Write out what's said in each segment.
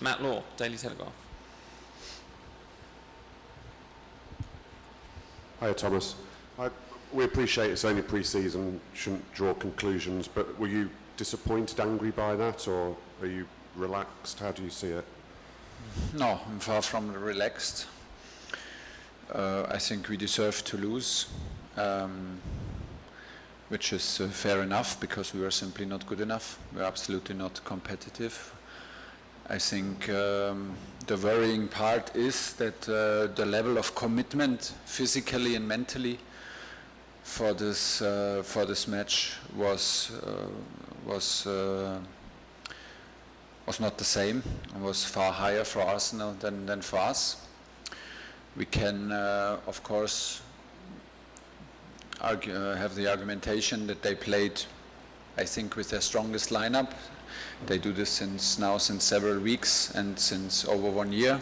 Matt Law, Daily Telegraph. Hi, Thomas. We appreciate it's only pre-season, shouldn't draw conclusions, but were you disappointed, angry by that, or are you relaxed? How do you see it? No, I'm far from relaxed. I think we deserve to lose, which is fair enough because we were simply not good enough. We were absolutely not competitive. I think the worrying part is that the level of commitment, physically and mentally, for this match was not the same. It was far higher for Arsenal than for us. We can, of course, have the argumentation that they played, I think, with their strongest lineup. They do this since several weeks and since over 1 year.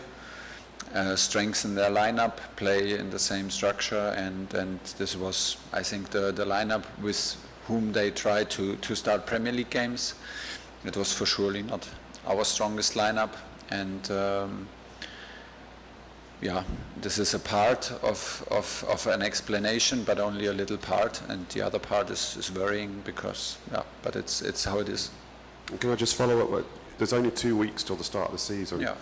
Strengthen their lineup, play in the same structure, and this was, I think, the lineup with whom they tried to start Premier League games. It was for surely not our strongest lineup, and yeah, this is a part of an explanation, but only a little part, and the other part is worrying because, yeah, but it's how it is. Can I just follow up? There's only 2 weeks till the start of the season. Yeah.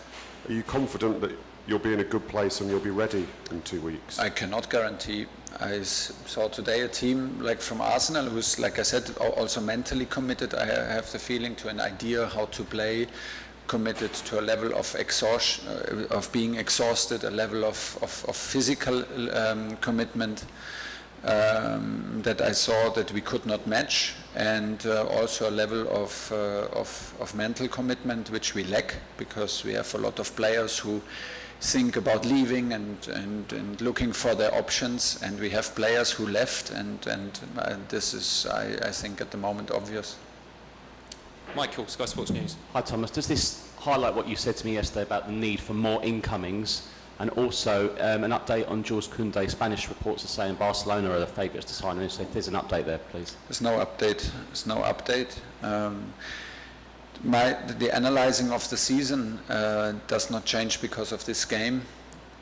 Are you confident that you'll be in a good place and you'll be ready in 2 weeks? I cannot guarantee. I saw today a team like from Arsenal who's, like I said, also mentally committed. I have the feeling to an idea how to play, committed to a level of exhaustion, of being exhausted, a level of physical commitment that I saw that we could not match, and also a level of mental commitment which we lack because we have a lot of players who think about leaving and looking for their options, and we have players who left, and this is, I think, at the moment obvious. Michael, Sky Sports News. Hi Thomas, does this highlight what you said to me yesterday about the need for more incomings, and also an update on Jules Koundé? Spanish reports are saying Barcelona are the favourites to sign him, so if there's an update there, please. There's no update. There's no update. The analyzing of the season does not change because of this game.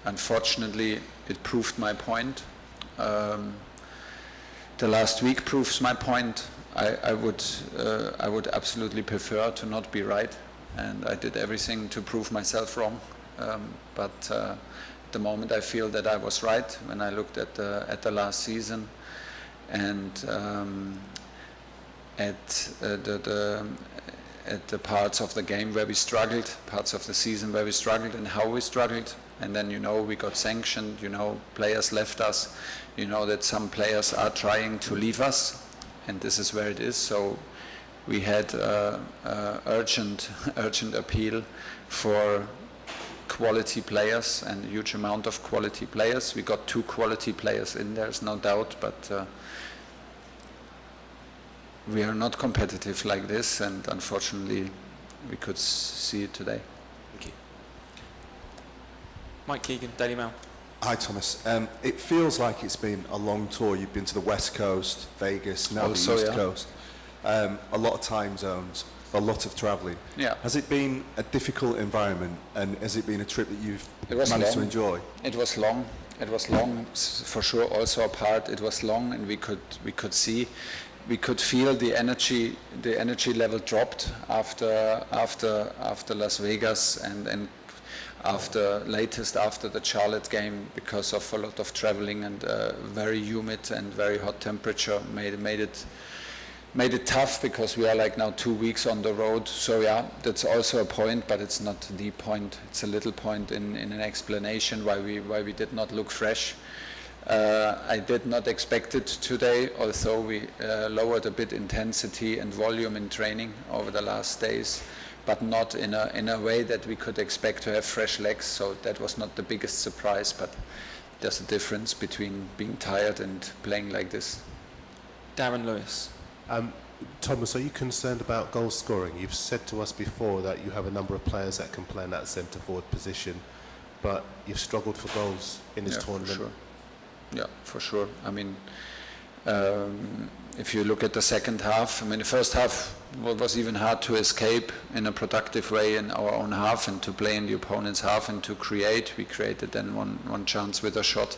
Unfortunately, it proved my point. The last week proves my point. I would absolutely prefer to not be right, and I did everything to prove myself wrong. But at the moment, I feel that I was right when I looked at the last season, and at the parts of the game where we struggled, parts of the season where we struggled, and how we struggled. And then, we got sanctioned. Players left us. That some players are trying to leave us, and this is where it is. So we had urgent appeal for quality players, and a huge amount of quality players. We got 2 quality players in, there's no doubt, but we are not competitive like this, and unfortunately we could see it today. Thank you. Mike Keegan, Daily Mail. Hi Thomas. It feels like it's been a long tour. You've been to the West Coast, Vegas, now Also, the East yeah. Coast. A lot of time zones, a lot of travelling. Yeah. Has it been a difficult environment, and has it been a trip that you've It was managed long. to enjoy? It was long. It was long, for sure. Also a part. It was long, and we could see, we could feel the energy. The energy level dropped after Las Vegas, and after the Charlotte game, because of a lot of traveling and very humid and very hot temperature made it tough, because we are like now 2 weeks on the road. So yeah, that's also a point, but it's not the point. It's a little point in an explanation why we did not look fresh. I did not expect it today, although we lowered a bit intensity and volume in training over the last days, but not in a way that we could expect to have fresh legs. So that was not the biggest surprise, but there's a difference between being tired and playing like this. Darren Lewis. Thomas, are you concerned about goal scoring? You've said to us before that you have a number of players that can play in that centre forward position, but you've struggled for goals in this tournament. For sure. Yeah, for sure. I mean, if you look at the second half, the first half was even hard to escape in a productive way in our own half and to play in the opponent's half and to create. We created then one chance with a shot.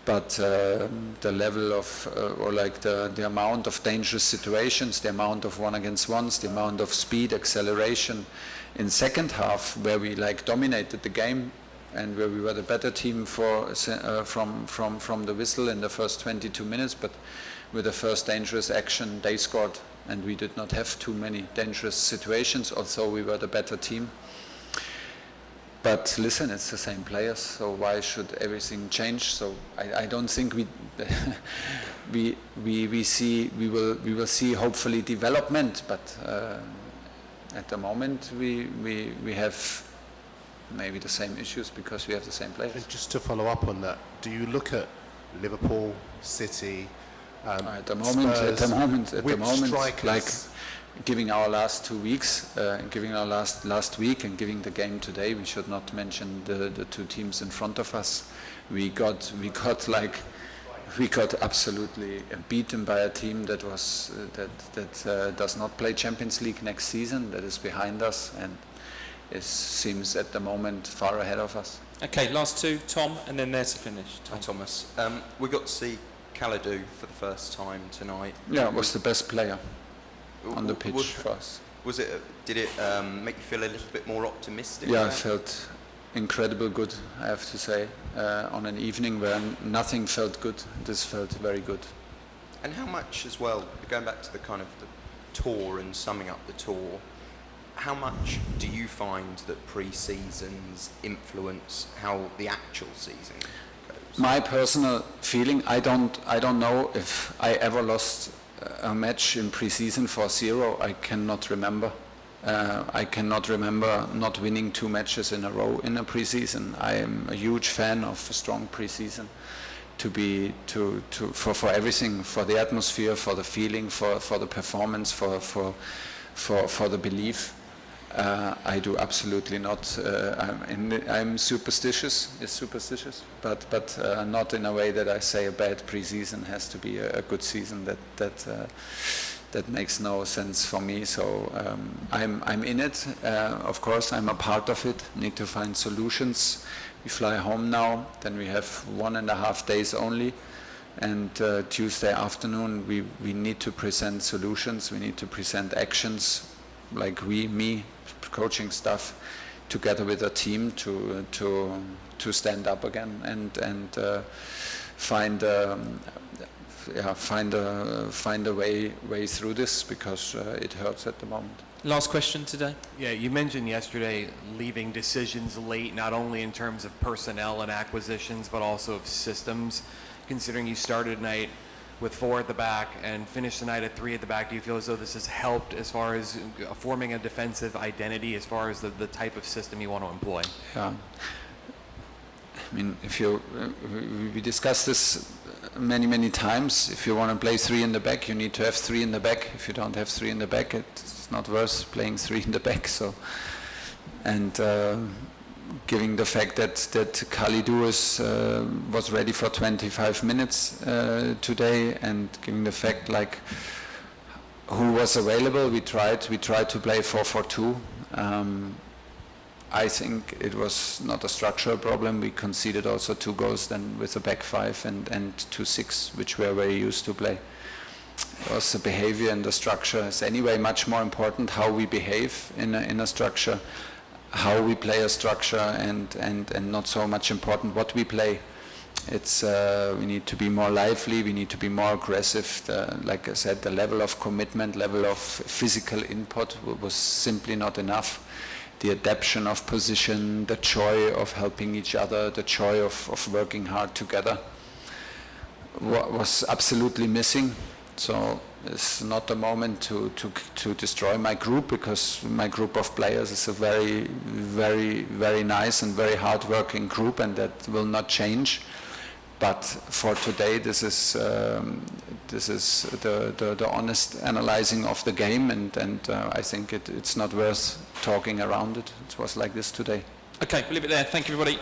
But the level of, or like the amount of dangerous situations, the amount of 1-against-1s, the amount of speed, acceleration in second half, where we like dominated the game and where we were the better team from the whistle in the first 22 minutes, but with the first dangerous action they scored, and we did not have too many dangerous situations, although we were the better team. But listen, it's the same players, so why should everything change? So I don't think we will see hopefully development, but at the moment we have maybe the same issues because we have the same players. And just to follow up on that, do you look at Liverpool, City, at the moment, strikers, like giving our last 2 weeks, giving our last week, and giving the game today, we should not mention the two teams in front of us. We got absolutely beaten by a team that was that does not play Champions League next season. That is behind us, and it seems at the moment far ahead of us. Okay, last two, Tom, and then there's the finish. Hi, Thomas. We got to see Kalidou for the first time tonight. Yeah, was the best player on the pitch for us. Did it make you feel a little bit more optimistic? Yeah, I felt incredibly good, I have to say, on an evening where nothing felt good. This felt very good. And how much as well, going back to the kind of the tour and summing up the tour, how much do you find that pre-seasons influence how the actual season goes? My personal feeling, I don't know if I ever lost a match in pre-season 4-0. I cannot remember. I cannot remember not winning 2 matches in a row in a pre-season. I am a huge fan of a strong pre-season for everything, for the atmosphere, for the feeling, for the performance, for the belief. I do absolutely not. I'm superstitious. It's superstitious, but not in a way that I say a bad pre-season has to be a good season. That makes no sense for me. So I'm in it. Of course, I'm a part of it. Need to find solutions. We fly home now. Then we have 1.5 days only. And Tuesday afternoon, we need to present solutions. We need to present actions, like me, coaching staff, together with a team to stand up again and find a way through this, because it hurts at the moment. Last question today. Yeah, you mentioned yesterday leaving decisions late, not only in terms of personnel and acquisitions, but also of systems. Considering you started tonight with 4 at the back and finished the night at 3 at the back, do you feel as though this has helped as far as forming a defensive identity, as far as the type of system you want to employ? Yeah. I mean, if we discussed this many times. If you want to play 3 in the back, you need to have 3 in the back. If you don't have 3 in the back, it's not worth playing 3 in the back. So, and giving the fact that Kalidou was ready for 25 minutes today, and giving the fact like who was available, we tried to play 4-4-2. I think it was not a structural problem. We conceded also 2 goals then with the back 5 and 2-6, which we are very used to play. It was the behavior and the structure is anyway much more important, how we behave in a structure, how we play a structure, and not so much important what we play. It's we need to be more lively, we need to be more aggressive. Like I said, the level of commitment, level of physical input was simply not enough. The adaptation of position, the joy of helping each other, the joy of working hard together was absolutely missing. So it's not the moment to destroy my group, because my group of players is a very nice and very hard-working group, and that will not change. But for today, this is the honest analyzing of the game, and I think it's not worth talking around it. It was like this today. Okay, we'll leave it there. Thank you, everybody.